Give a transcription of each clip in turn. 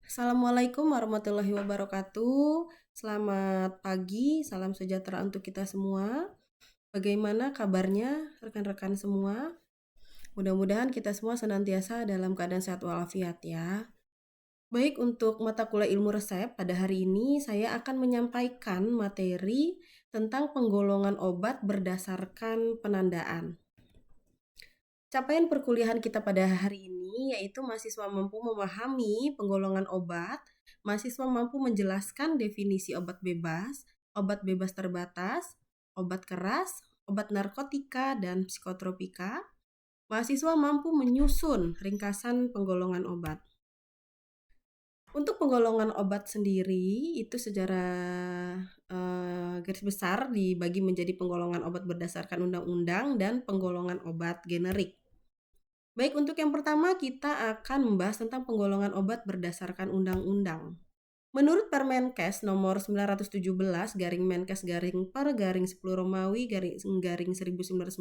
Assalamualaikum warahmatullahi wabarakatuh. Selamat pagi, salam sejahtera untuk kita semua. Bagaimana kabarnya rekan-rekan semua? Mudah-mudahan kita semua senantiasa dalam keadaan sehat walafiat ya. Baik, untuk mata kuliah ilmu resep pada hari ini saya akan menyampaikan materi tentang penggolongan obat berdasarkan penandaan. Capaian perkuliahan kita pada hari ini yaitu mahasiswa mampu memahami penggolongan obat, mahasiswa mampu menjelaskan definisi obat bebas terbatas, obat keras, obat narkotika, dan psikotropika. Mahasiswa mampu menyusun ringkasan penggolongan obat. Untuk penggolongan obat sendiri itu secara garis besar dibagi menjadi penggolongan obat berdasarkan undang-undang dan penggolongan obat generik. Baik, untuk yang pertama kita akan membahas tentang penggolongan obat berdasarkan undang-undang. Menurut Permenkes nomor 917 garing Menkes garing per garing 10 Romawi garing 1993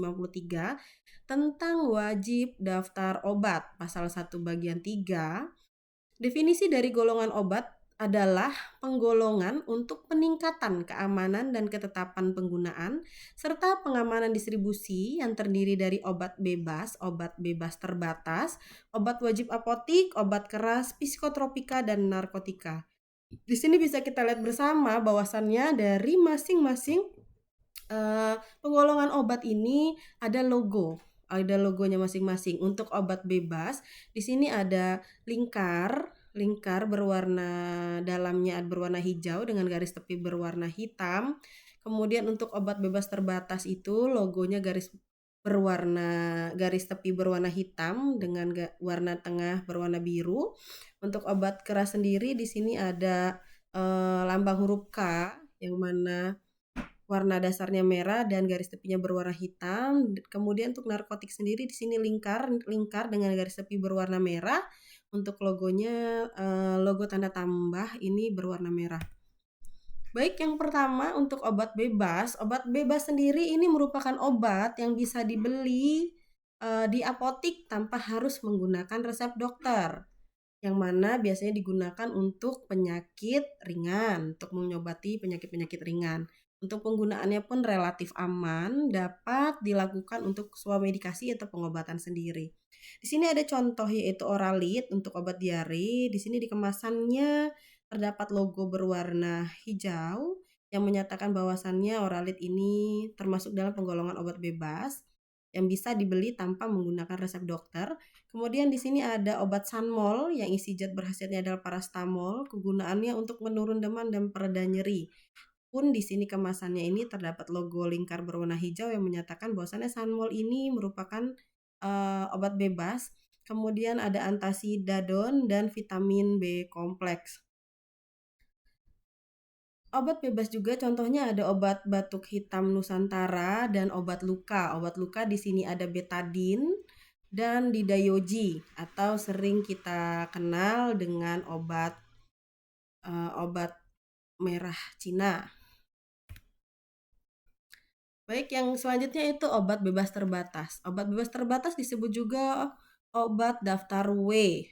tentang wajib daftar obat pasal 1 bagian 3, definisi dari golongan obat adalah penggolongan untuk peningkatan keamanan dan ketetapan penggunaan, serta pengamanan distribusi yang terdiri dari obat bebas terbatas, obat wajib apotik, obat keras, psikotropika, dan narkotika. Di sini bisa kita lihat bersama bahwasannya dari masing-masing penggolongan obat ini ada logonya masing-masing. Untuk obat bebas, di sini ada lingkar berwarna dalamnya berwarna hijau dengan garis tepi berwarna hitam. Kemudian untuk obat bebas terbatas itu logonya garis tepi berwarna hitam dengan warna tengah berwarna biru. Untuk obat keras sendiri di sini ada lambang huruf K yang mana warna dasarnya merah dan garis tepinya berwarna hitam. Kemudian untuk narkotik sendiri di sini lingkar dengan garis tepi berwarna merah. Untuk logonya logo tanda tambah ini berwarna merah. Baik, yang pertama untuk obat bebas. Obat bebas sendiri ini merupakan obat yang bisa dibeli di apotik tanpa harus menggunakan resep dokter, yang mana biasanya digunakan untuk penyakit ringan, untuk mengobati penyakit-penyakit ringan. Untuk penggunaannya pun relatif aman, dapat dilakukan untuk swamedikasi atau pengobatan sendiri. Di sini ada contoh yaitu Oralit untuk obat diare. Di sini di kemasannya terdapat logo berwarna hijau yang menyatakan bahwasannya Oralit ini termasuk dalam penggolongan obat bebas yang bisa dibeli tanpa menggunakan resep dokter. Kemudian di sini ada obat Sanmol yang isi zat berkhasiatnya adalah parastamol. Kegunaannya untuk menurun demam dan pereda nyeri. Pun di sini kemasannya ini terdapat logo lingkar berwarna hijau yang menyatakan bahwasannya Sanmol ini merupakan obat bebas. Kemudian ada antasidadon dan vitamin B kompleks. Obat bebas juga contohnya ada obat batuk hitam Nusantara dan obat luka. Obat luka di sini ada betadin dan didayoji atau sering kita kenal dengan obat merah Cina. Baik, yang selanjutnya itu obat bebas terbatas. Obat bebas terbatas disebut juga obat daftar W.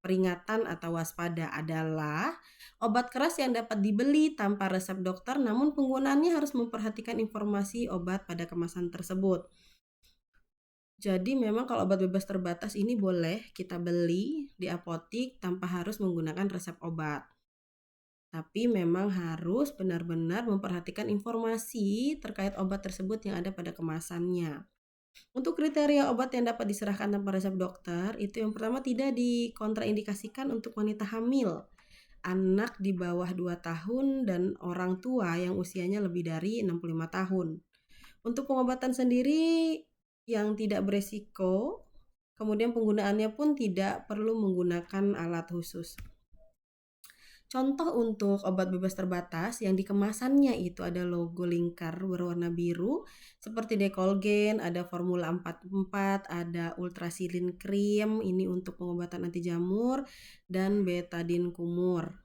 Peringatan atau waspada adalah obat keras yang dapat dibeli tanpa resep dokter, namun penggunaannya harus memperhatikan informasi obat pada kemasan tersebut. Jadi memang kalau obat bebas terbatas ini boleh kita beli di apotik tanpa harus menggunakan resep obat. Tapi memang harus benar-benar memperhatikan informasi terkait obat tersebut yang ada pada kemasannya. Untuk kriteria obat yang dapat diserahkan tanpa resep dokter, itu yang pertama tidak dikontraindikasikan untuk wanita hamil, anak di bawah 2 tahun, dan orang tua yang usianya lebih dari 65 tahun. Untuk pengobatan sendiri yang tidak beresiko, kemudian penggunaannya pun tidak perlu menggunakan alat khusus. Contoh untuk obat bebas terbatas yang di kemasannya itu ada logo lingkar berwarna biru seperti Decolgen, ada Formula 44, ada Ultrasilin Cream ini untuk pengobatan anti jamur, dan Betadine Kumur.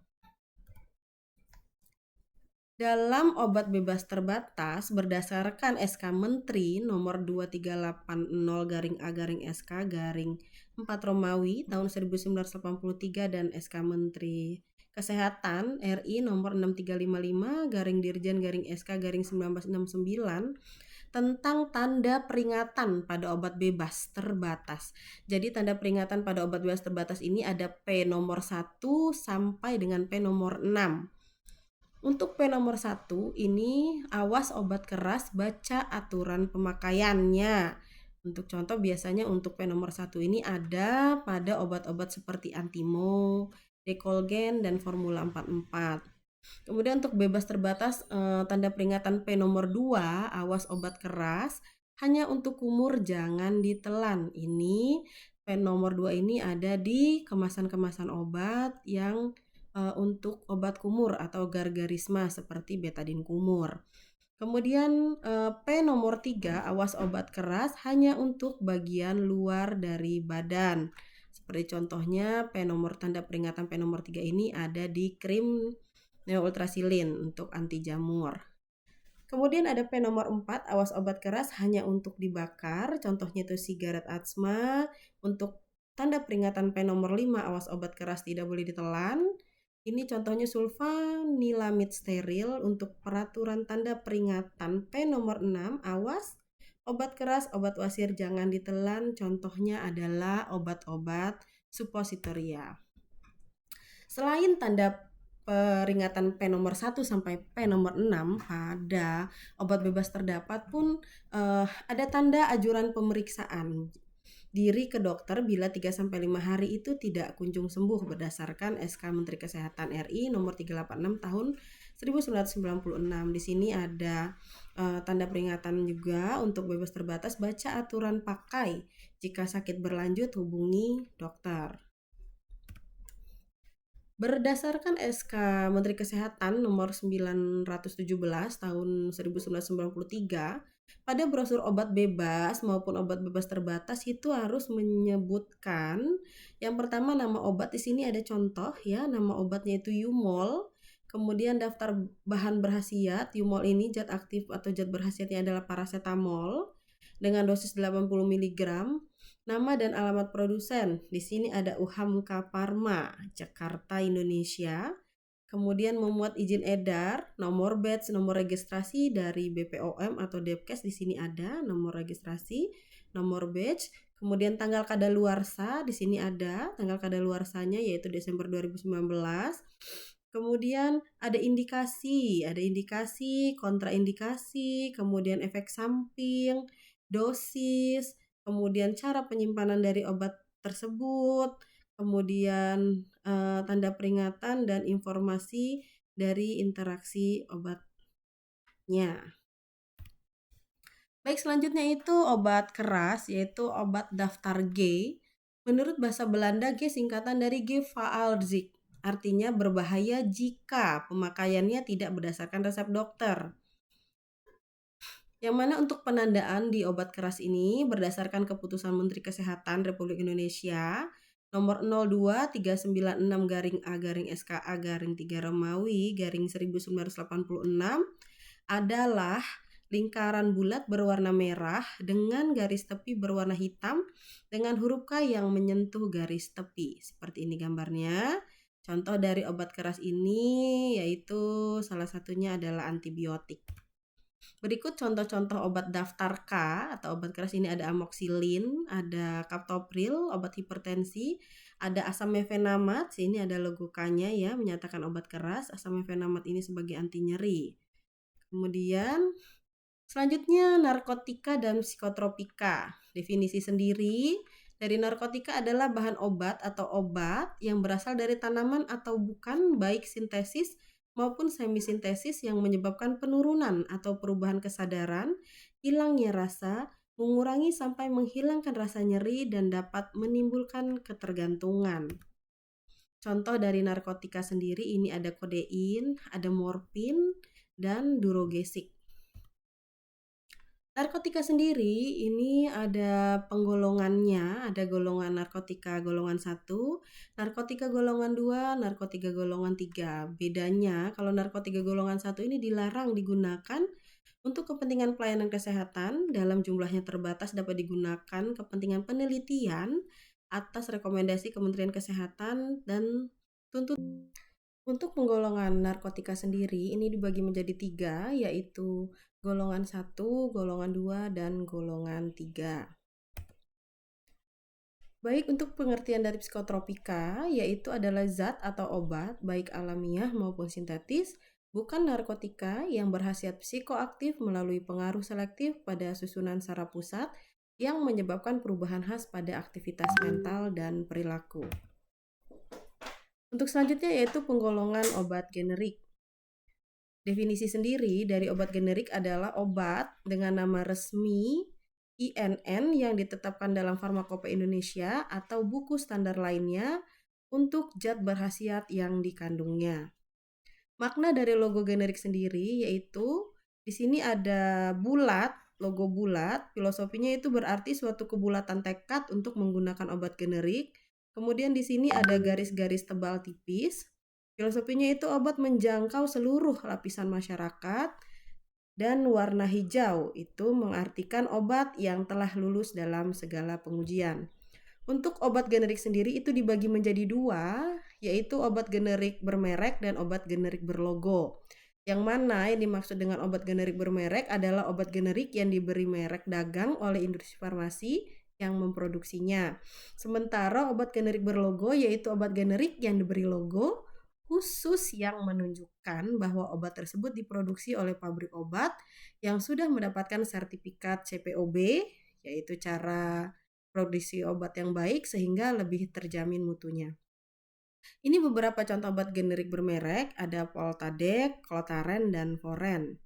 Dalam obat bebas terbatas berdasarkan SK Menteri nomor 2380-A-SK-4 Romawi tahun 1983 dan SK Menteri Kesehatan RI nomor 6355-Dirjen-SK-1969 tentang tanda peringatan pada obat bebas terbatas. Jadi tanda peringatan pada obat bebas terbatas ini ada P nomor 1 sampai dengan P nomor 6. Untuk P nomor 1 ini awas obat keras, baca aturan pemakaiannya. Untuk contoh biasanya untuk P nomor 1 ini ada pada obat-obat seperti Antimo, Decolgen, dan Formula 44. Kemudian untuk bebas terbatas tanda peringatan P nomor 2 awas obat keras hanya untuk kumur jangan ditelan. Ini P nomor 2 ini ada di kemasan-kemasan obat yang untuk obat kumur atau gargarisma seperti betadin kumur. Kemudian P nomor 3 awas obat keras hanya untuk bagian luar dari badan. Seperti contohnya tanda peringatan P nomor 3 ini ada di krim neoultrasilin untuk anti jamur. Kemudian ada P nomor 4 awas obat keras hanya untuk dibakar. Contohnya itu sigaret asma. Untuk tanda peringatan P nomor 5 awas obat keras tidak boleh ditelan. Ini contohnya sulfanilamid steril. Untuk peraturan tanda peringatan P nomor 6 awas obat keras, obat wasir jangan ditelan. Contohnya adalah obat-obat suppositoria. Selain tanda peringatan P nomor 1 sampai P nomor 6 pada obat bebas terdapat pun ada tanda ajuran pemeriksaan diri ke dokter bila 3-5 hari itu tidak kunjung sembuh berdasarkan SK Menteri Kesehatan RI nomor 386 tahun 1996. Di sini ada tanda peringatan juga untuk bebas terbatas, baca aturan pakai. Jika sakit berlanjut hubungi dokter. Berdasarkan SK Menteri Kesehatan nomor 917 tahun 1993, pada brosur obat bebas maupun obat bebas terbatas itu harus menyebutkan yang pertama nama obat. Di sini ada contoh ya, nama obatnya itu Yumol. Kemudian daftar bahan berkhasiat. Yumol ini zat aktif atau zat berkhasiatnya adalah paracetamol dengan dosis 80 mg. Nama dan alamat produsen. Di sini ada UHAMKA Pharma, Jakarta, Indonesia. Kemudian memuat izin edar, nomor batch, nomor registrasi dari BPOM atau Depkes. Di sini ada nomor registrasi, nomor batch. Kemudian tanggal kadaluarsa, di sini ada tanggal kadaluarsanya yaitu Desember 2019. Kemudian ada indikasi, kontraindikasi, kemudian efek samping, dosis, kemudian cara penyimpanan dari obat tersebut, kemudian tanda peringatan dan informasi dari interaksi obatnya. Baik, selanjutnya itu obat keras yaitu obat daftar G. Menurut bahasa Belanda G singkatan dari gevaarlijk, artinya berbahaya jika pemakaiannya tidak berdasarkan resep dokter. Yang mana untuk penandaan di obat keras ini berdasarkan keputusan Menteri Kesehatan Republik Indonesia nomor 02396-A-SKA-3 Romawi-1986 adalah lingkaran bulat berwarna merah dengan garis tepi berwarna hitam dengan huruf K yang menyentuh garis tepi. Seperti ini gambarnya. Contoh dari obat keras ini yaitu salah satunya adalah antibiotik. Berikut contoh-contoh obat daftar K atau obat keras ini ada amoxilin, ada captopril, obat hipertensi, ada asam mefenamat. Sini ada logo K-nya ya, menyatakan obat keras. Asam mefenamat ini sebagai anti nyeri. Kemudian selanjutnya narkotika dan psikotropika. Definisi sendiri dari narkotika adalah bahan obat atau obat yang berasal dari tanaman atau bukan, baik sintesis maupun semisintesis yang menyebabkan penurunan atau perubahan kesadaran, hilangnya rasa, mengurangi sampai menghilangkan rasa nyeri dan dapat menimbulkan ketergantungan. Contoh dari narkotika sendiri ini ada kodein, ada morfin, dan durogesik. Narkotika sendiri ini ada penggolongannya, ada golongan narkotika golongan 1, narkotika golongan 2, narkotika golongan 3. Bedanya kalau narkotika golongan 1 ini dilarang digunakan untuk kepentingan pelayanan kesehatan dalam jumlahnya terbatas, dapat digunakan kepentingan penelitian atas rekomendasi Kementerian Kesehatan dan tuntut. Untuk penggolongan narkotika sendiri ini dibagi menjadi 3, yaitu golongan 1, golongan 2, dan golongan 3. Baik, untuk pengertian dari psikotropika, yaitu adalah zat atau obat, baik alamiah maupun sintetis, bukan narkotika yang berkhasiat psikoaktif melalui pengaruh selektif pada susunan saraf pusat yang menyebabkan perubahan khas pada aktivitas mental dan perilaku. Untuk selanjutnya yaitu penggolongan obat generik. Definisi sendiri dari obat generik adalah obat dengan nama resmi INN yang ditetapkan dalam Farmakope Indonesia atau buku standar lainnya untuk zat berkhasiat yang dikandungnya. Makna dari logo generik sendiri yaitu di sini ada bulat, logo bulat. Filosofinya itu berarti suatu kebulatan tekad untuk menggunakan obat generik. Kemudian di sini ada garis-garis tebal tipis. Filosofinya itu obat menjangkau seluruh lapisan masyarakat. Dan warna hijau itu mengartikan obat yang telah lulus dalam segala pengujian. Untuk obat generik sendiri itu dibagi menjadi 2, yaitu obat generik bermerek dan obat generik berlogo. Yang mana yang dimaksud dengan obat generik bermerek adalah obat generik yang diberi merek dagang oleh industri farmasi yang memproduksinya. Sementara obat generik berlogo yaitu obat generik yang diberi logo khusus yang menunjukkan bahwa obat tersebut diproduksi oleh pabrik obat yang sudah mendapatkan sertifikat CPOB, yaitu cara produksi obat yang baik sehingga lebih terjamin mutunya. Ini beberapa contoh obat generik bermerek, ada Voltadek, Clotaren, dan Foren.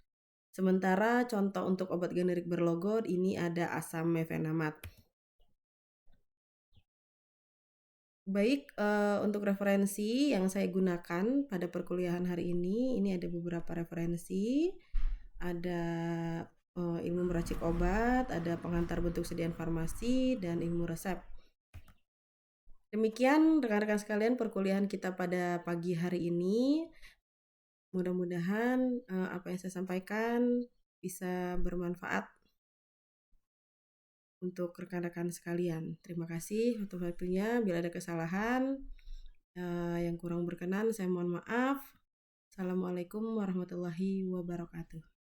Sementara contoh untuk obat generik berlogo ini ada asam mefenamat. Baik, untuk referensi yang saya gunakan pada perkuliahan hari ini ada beberapa referensi. Ada ilmu meracik obat, ada pengantar bentuk sediaan farmasi, dan ilmu resep. Demikian rekan-rekan sekalian perkuliahan kita pada pagi hari ini. Mudah-mudahan apa yang saya sampaikan bisa bermanfaat untuk rekan-rekan sekalian. Terima kasih untuk waktunya. Bila ada kesalahan yang kurang berkenan, saya mohon maaf. Assalamualaikum warahmatullahi wabarakatuh.